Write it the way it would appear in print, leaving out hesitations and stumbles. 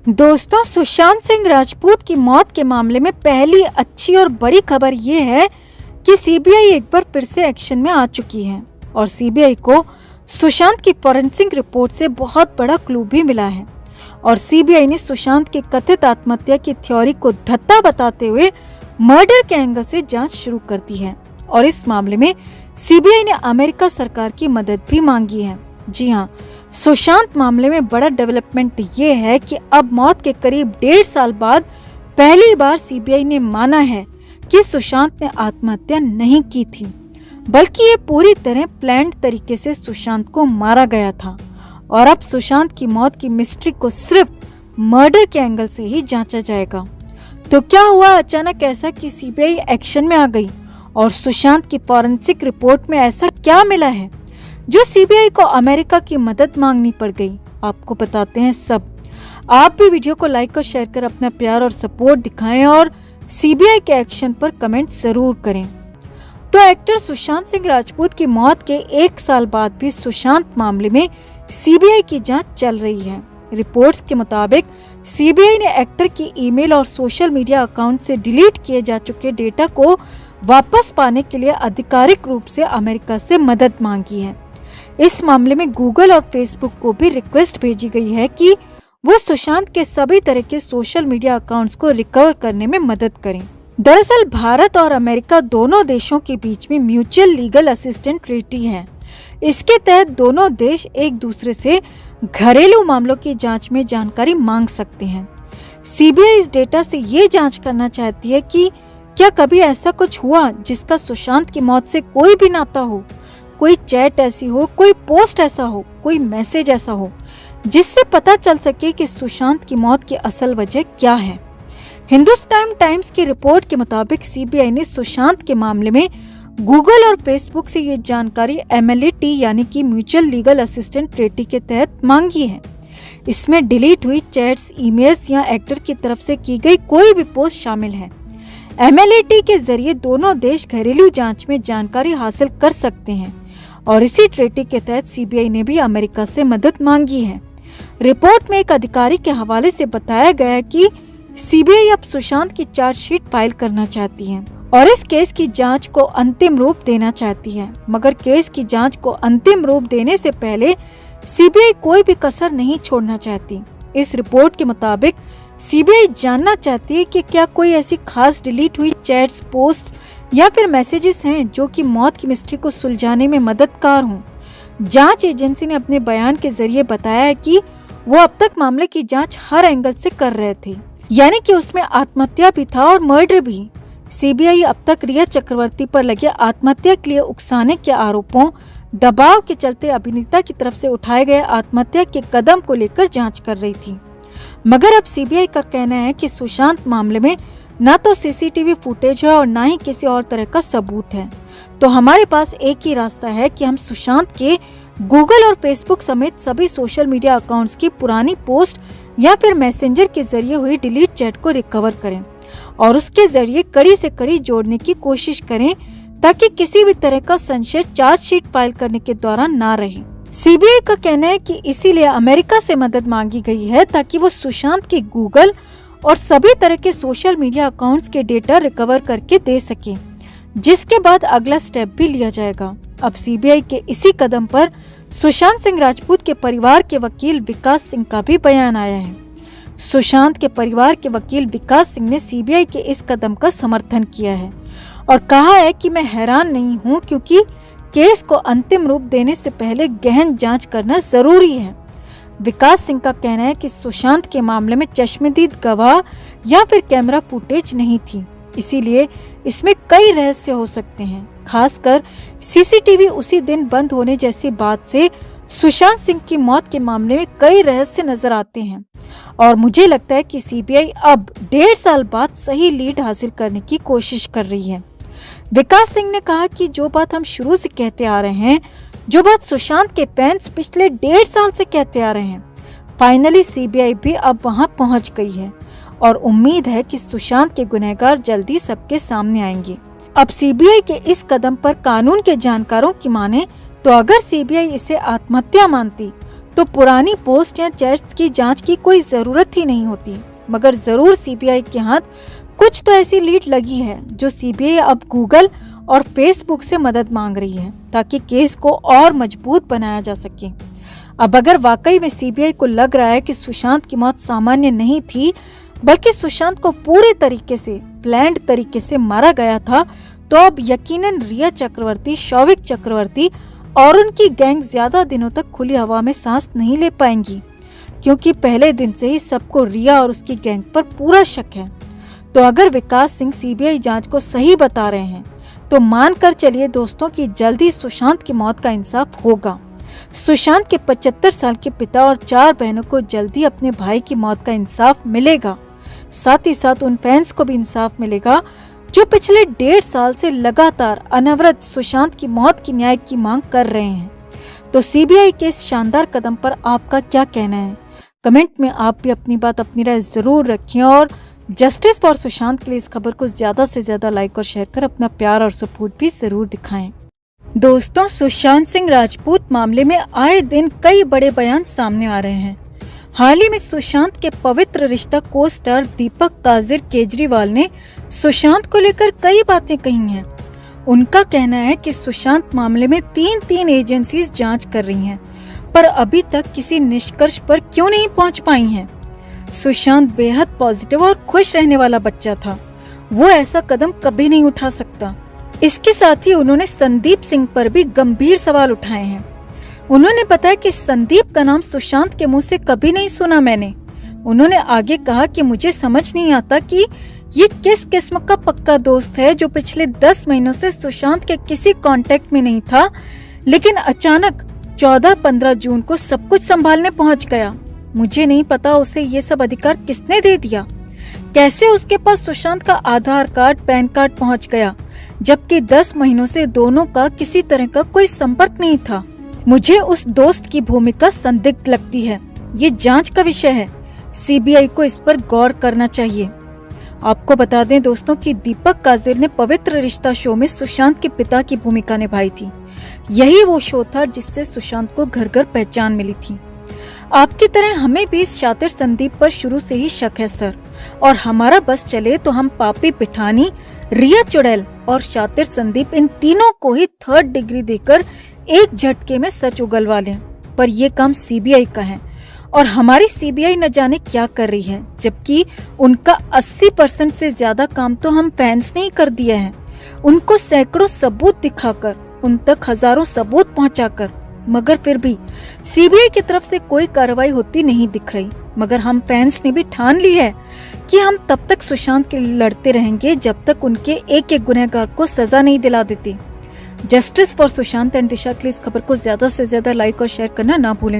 दोस्तों, सुशांत सिंह राजपूत की मौत के मामले में पहली अच्छी और बड़ी खबर ये है कि सीबीआई एक बार फिर से एक्शन में आ चुकी है और सीबीआई को सुशांत की फॉरेंसिक रिपोर्ट से बहुत बड़ा क्लू भी मिला है। और सीबीआई ने सुशांत की कथित आत्महत्या की थ्योरी को धत्ता बताते हुए मर्डर के एंगल से जांच शुरू कर दी है और इस मामले में सीबीआई ने अमेरिका सरकार की मदद भी मांगी है। जी हाँ, सुशांत मामले में बड़ा डेवलपमेंट ये है कि अब मौत के करीब 1.5 साल बाद पहली बार सीबीआई ने माना है कि सुशांत ने आत्महत्या नहीं की थी, बल्कि ये पूरी तरह प्लान्ड तरीके से सुशांत को मारा गया था। और अब सुशांत की मौत की मिस्ट्री को सिर्फ मर्डर के एंगल से ही जांचा जाएगा। तो क्या हुआ अचानक ऐसा कि सीबीआई एक्शन में आ गई और सुशांत की फॉरेंसिक रिपोर्ट में ऐसा क्या मिला है जो सीबीआई को अमेरिका की मदद मांगनी पड़ गई? आपको बताते हैं सब। आप भी वीडियो को लाइक और शेयर कर अपना प्यार और सपोर्ट दिखाएं और सीबीआई के एक्शन पर कमेंट जरूर करें। तो एक्टर सुशांत सिंह राजपूत की मौत के 1 साल बाद भी सुशांत मामले में सीबीआई की जांच चल रही है। रिपोर्ट्स के मुताबिक सीबीआई ने एक्टर की ईमेल और सोशल मीडिया अकाउंट से डिलीट किए जा चुके डेटा को वापस पाने के लिए आधिकारिक रूप से अमेरिका से मदद मांगी है। इस मामले में गूगल और फेसबुक को भी रिक्वेस्ट भेजी गई है कि वो सुशांत के सभी तरह के सोशल मीडिया अकाउंट्स को रिकवर करने में मदद करें। दरअसल भारत और अमेरिका दोनों देशों के बीच में म्यूचुअल लीगल असिस्टेंट ट्रीटी है। इसके तहत दोनों देश एक दूसरे से घरेलू मामलों की जांच में जानकारी मांग सकते हैं। सीबीआई इस डेटा से ये जांच करना चाहती है कि क्या कभी ऐसा कुछ हुआ जिसका सुशांत की मौत से कोई भी नाता हो, कोई चैट ऐसी हो, कोई पोस्ट ऐसा हो, कोई मैसेज ऐसा हो जिससे पता चल सके कि सुशांत की मौत की असल वजह क्या है। हिंदुस्तान टाइम्स की रिपोर्ट के मुताबिक सीबीआई ने सुशांत के मामले में गूगल और फेसबुक से ये जानकारी MLAT यानी कि म्यूचुअल लीगल असिस्टेंट ट्रीटी के तहत मांगी है। इसमें डिलीट हुई चैट्स, ईमेल्स या एक्टर की तरफ से की गई कोई भी पोस्ट शामिल है। MLAT के जरिए दोनों देश घरेलू जांच में जानकारी हासिल कर सकते हैं और इसी ट्रीटी के तहत सीबीआई ने भी अमेरिका से मदद मांगी है। रिपोर्ट में एक अधिकारी के हवाले से बताया गया है कि सीबीआई अब सुशांत की चार्जशीट फाइल करना चाहती है और इस केस की जांच को अंतिम रूप देना चाहती है। मगर केस की जांच को अंतिम रूप देने से पहले सीबीआई कोई भी कसर नहीं छोड़ना चाहती। इस रिपोर्ट के मुताबिक सीबीआई जानना चाहती है कि क्या कोई ऐसी खास डिलीट हुई चैट्स, पोस्ट या फिर मैसेजेस हैं जो कि मौत की मिस्ट्री को सुलझाने में मददगार हों। जांच एजेंसी ने अपने बयान के जरिए बताया है कि वो अब तक मामले की जांच हर एंगल से कर रहे थे, यानी कि उसमें आत्महत्या भी था और मर्डर भी। सीबीआई अब तक रिया चक्रवर्ती पर लगे आत्महत्या के लिए उकसाने के आरोपों, दबाव के चलते अभिनेता की तरफ से उठाए गए आत्महत्या के कदम को लेकर जांच कर रही थी। मगर अब सीबीआई का कहना है कि सुशांत मामले में न तो सीसीटीवी फुटेज है और न ही किसी और तरह का सबूत है। तो हमारे पास एक ही रास्ता है कि हम सुशांत के गूगल और फेसबुक समेत सभी सोशल मीडिया अकाउंट्स की पुरानी पोस्ट या फिर मैसेंजर के जरिए हुई डिलीट चैट को रिकवर करें और उसके जरिए कड़ी से कड़ी जोड़ने की कोशिश करें ताकि किसी भी तरह का संशय चार्जशीट फाइल करने के दौरान ना रहे। सीबीआई का कहना है कि इसीलिए अमेरिका से मदद मांगी गई है ताकि वो सुशांत के गूगल और सभी तरह के सोशल मीडिया अकाउंट्स के डेटा रिकवर करके दे सके, जिसके बाद अगला स्टेप भी लिया जाएगा। अब सीबीआई के इसी कदम पर सुशांत सिंह राजपूत के परिवार के वकील विकास सिंह का भी बयान आया है। सुशांत के परिवार के वकील विकास सिंह ने सीबीआई के इस कदम का समर्थन किया है और कहा है कि मैं हैरान नहीं हूं क्योंकि केस को अंतिम रूप देने से पहले गहन जांच करना जरूरी है। विकास सिंह का कहना है कि सुशांत के मामले में चश्मदीद गवाह या फिर कैमरा फुटेज नहीं थी, इसीलिए इसमें कई रहस्य हो सकते हैं। खासकर सीसीटीवी उसी दिन बंद होने जैसी बात से सुशांत सिंह की मौत के मामले में कई रहस्य नजर आते हैं और मुझे लगता है कि सीबीआई अब 1.5 साल बाद सही लीड हासिल करने की कोशिश कर रही है। विकास सिंह ने कहा कि जो बात हम शुरू से कहते आ रहे हैं, जो बात सुशांत के फैंस पिछले 1.5 साल से कहते आ रहे हैं, फाइनली सीबीआई भी अब वहां पहुंच गई है और उम्मीद है कि सुशांत के गुनहगार जल्दी सबके सामने आएंगे। अब सीबीआई के इस कदम पर कानून के जानकारों की माने तो अगर सीबीआई इसे आत्महत्या मानती तो पुरानी पोस्ट या चैट्स की जांच की कोई जरूरत ही नहीं होती। मगर जरूर सीबीआई के हाथ कुछ तो ऐसी लीड लगी है जो सीबीआई अब गूगल और फेसबुक से मदद मांग रही है ताकि केस को और मजबूत बनाया जा सके। अब अगर वाकई में सीबीआई को लग रहा है कि सुशांत की मौत सामान्य नहीं थी बल्कि सुशांत को पूरे तरीके से प्लान्ड तरीके से मारा गया था, तो अब यकीनन रिया चक्रवर्ती, शौविक चक्रवर्ती और उनकी गैंग ज्यादा दिनों तक खुली हवा में सांस नहीं ले पाएंगी, क्योंकि पहले दिन से ही सबको रिया और उसकी गैंग पर पूरा शक है। तो अगर विकास सिंह सीबीआई जांच को सही बता रहे हैं तो मानकर चलिए दोस्तों कि जल्दी सुशांत की मौत का इंसाफ होगा। सुशांत के 75 साल के पिता और 4 बहनों को जल्दी अपने भाई की मौत का इंसाफ मिलेगा। साथ ही साथ उन फैंस को भी इंसाफ मिलेगा जो पिछले 1.5 साल से लगातार अनवरत सुशांत की मौत की न्याय की मांग कर रहे हैं। तो सीबीआई के इस शानदार कदम पर आपका क्या कहना है? कमेंट में आप भी अपनी बात, अपनी राय जरूर रखें और जस्टिस फॉर सुशांत के लिए इस खबर को ज्यादा से ज्यादा लाइक और शेयर कर अपना प्यार और सपोर्ट भी जरूर दिखाएं। दोस्तों, सुशांत सिंह राजपूत मामले में आए दिन कई बड़े बयान सामने आ रहे हैं। हाल ही में सुशांत के पवित्र रिश्ता को स्टार दीपक कादिर केजरीवाल ने सुशांत को लेकर कई बातें कही हैं। उनका कहना है कि सुशांत मामले में 3 एजेंसीज जांच कर रही हैं, पर अभी तक किसी निष्कर्ष पर क्यों नहीं पहुंच पाई हैं। सुशांत बेहद पॉजिटिव और खुश रहने वाला बच्चा था, वो ऐसा कदम कभी नहीं उठा सकता। इसके साथ ही उन्होंने संदीप सिंह पर भी गंभीर सवाल उठाए हैं। उन्होंने बताया कि संदीप का नाम सुशांत के मुंह से कभी नहीं सुना मैंने। उन्होंने आगे कहा कि मुझे समझ नहीं आता कि ये किस किस्म का पक्का दोस्त है जो पिछले 10 महीनों से सुशांत के किसी कांटेक्ट में नहीं था, लेकिन अचानक 14-15 जून को सब कुछ संभालने पहुंच गया। मुझे नहीं पता उसे ये सब अधिकार किसने दे दिया। कैसे उसके पास सुशांत का आधार कार्ड, पैन कार्ड पहुंच गया, जबकि 10 महीनों से दोनों का किसी तरह का कोई संपर्क नहीं था। मुझे उस दोस्त की भूमिका संदिग्ध लगती है। ये जांच का विषय है, सीबीआई को इस पर गौर करना चाहिए। आपको बता दें दोस्तों कि दीपक कादिर ने पवित्र रिश्ता शो में सुशांत के पिता की भूमिका निभाई थी। यही वो शो था जिससे सुशांत को घर घर पहचान मिली थी। आपकी तरह हमें भी इस शातिर संदीप पर शुरू से ही शक है सर, और हमारा बस चले तो हम पापी पिठानी, रिया चुड़ैल और शातिर संदीप इन तीनों को ही 3rd डिग्री देकर एक झटके में सच उगलवा लें। पर ये काम सीबीआई का है और हमारी सीबीआई न जाने क्या कर रही है, जबकि उनका 80% से ज्यादा काम तो हम फैंस ने ही कर दिया है। उनको सैकड़ों सबूत दिखाकर, उन तक हजारों सबूत पहुंचाकर, मगर फिर भी सीबीआई की तरफ से कोई कार्रवाई होती नहीं दिख रही। मगर हम फैंस ने भी ठान ली है कि हम तब तक सुशांत के लिए लड़ते रहेंगे जब तक उनके एक गुनहगार को सजा नहीं दिला देते। जस्टिस फॉर सुशांत एंड दिशा के लिए इस खबर को ज्यादा से ज्यादा लाइक और शेयर करना ना भूलें।